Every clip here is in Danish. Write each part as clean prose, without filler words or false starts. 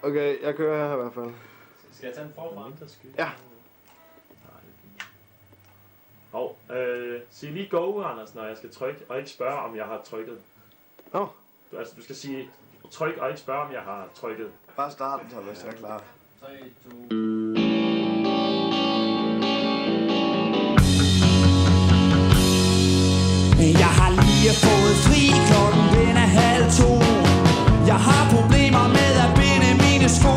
Okay, jeg kører her i hvert fald. Skal jeg tage en forfra? Ja. Sig lige go, Anders, når jeg skal trykke, og ikke spørge, om jeg har trykket. Nå. Du skal sige tryk, og ikke spørge, om jeg har trykket. Bare start den, så hvis jeg er klar. 3, 2... Jeg har lige fået fri, klokken den er 1:30. Jeg har problemer med at binde mine sko.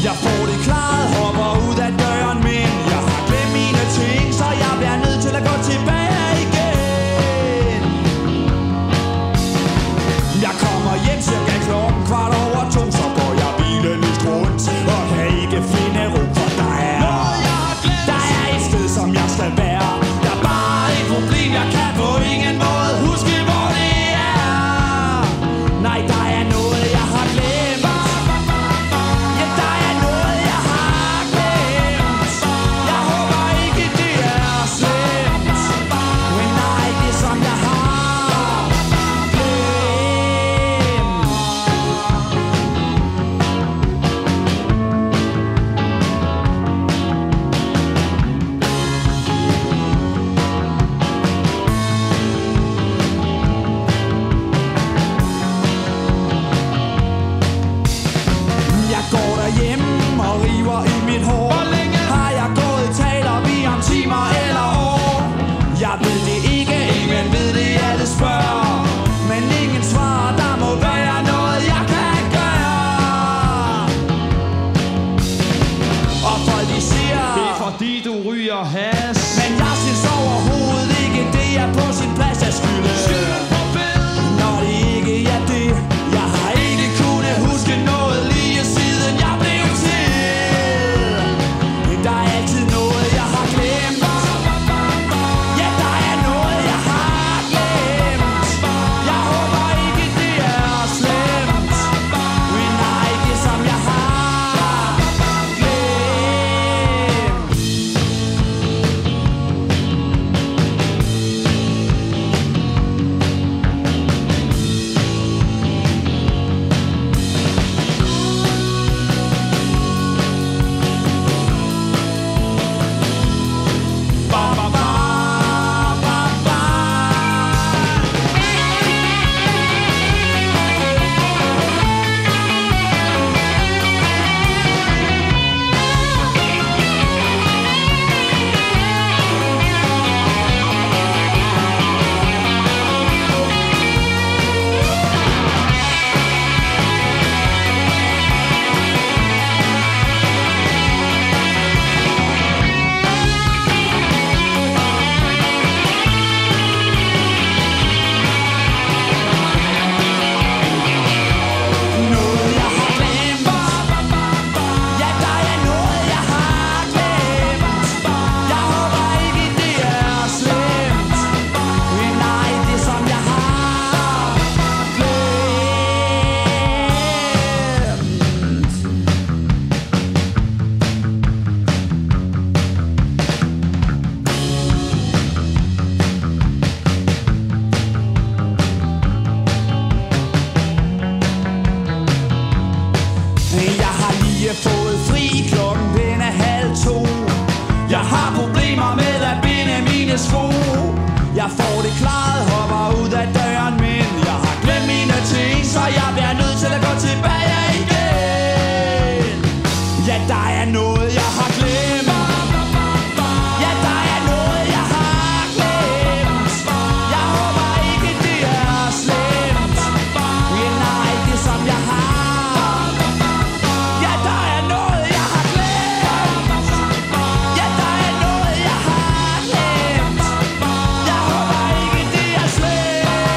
Jeg får det klaret, hopper ud af døren, men jeg har glemt mine ting, så jeg bliver nødt til at gå tilbage igen. Jeg kommer hjem cirka klokken 1:15, så går jeg bilen lidt rundt og kan ikke finde ro, for der er et sted, som jeg skal være. Der er bare et problem, jeg kan på ingen måde huske, hvor det er. Nej, der er noget, jeg har glemt. Ja, der er noget, jeg har glemt. Jeg håber ikke, det er slemt. Men nej, det er som jeg har Jeg går derhjemme og river i mit hår. Hvor længe har jeg gået? Taler vi om timer eller år? Jeg ved det ikke, ingen ved det, alle spørger. Men ingen svarer, der må være noget, jeg kan gøre. Og folk de siger, det er fordi du ryger has. Men jeg synes overhovedet ikke, det er på sin plads at skylde. Når det ikke er det, jeg har ikke kunnet huske noget lige siden jeg blev til. Der er altid noget, jeg har glemt. Ja, der er noget, jeg har glemt. Jeg håber ikke, det er slemt. Men nej, det er som jeg har glemt. Noget jeg har glemt. Ja, der er noget jeg har glemt. Jeg håber ikke det er slemt. Men nej, det er som jeg har glemt. Jeg har lige fået fri, klokken den er 1:30. Jeg har problemer med at binde mine sko. Jeg får det klaret, hopper ud af døren, men jeg har glemt mine ting, så jeg bliver nødt til at gå tilbage igen. Ja, der er noget, jeg har glemt. Ja, der er noget, jeg har glemt. Jeg håber ikke, det er slemt. Ja, nej, det er som jeg har. Ja, der er noget, jeg har glemt. Ja, der er noget, jeg har glemt. Jeg håber ikke, det er slemt.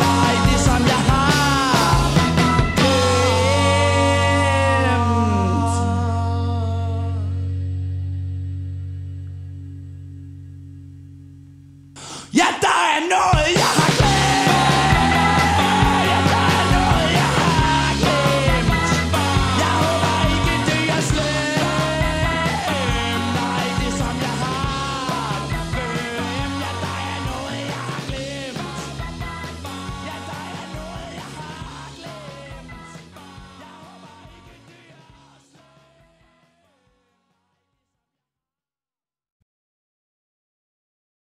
Nej, det er som jeg har glemt. Ja, der er noget,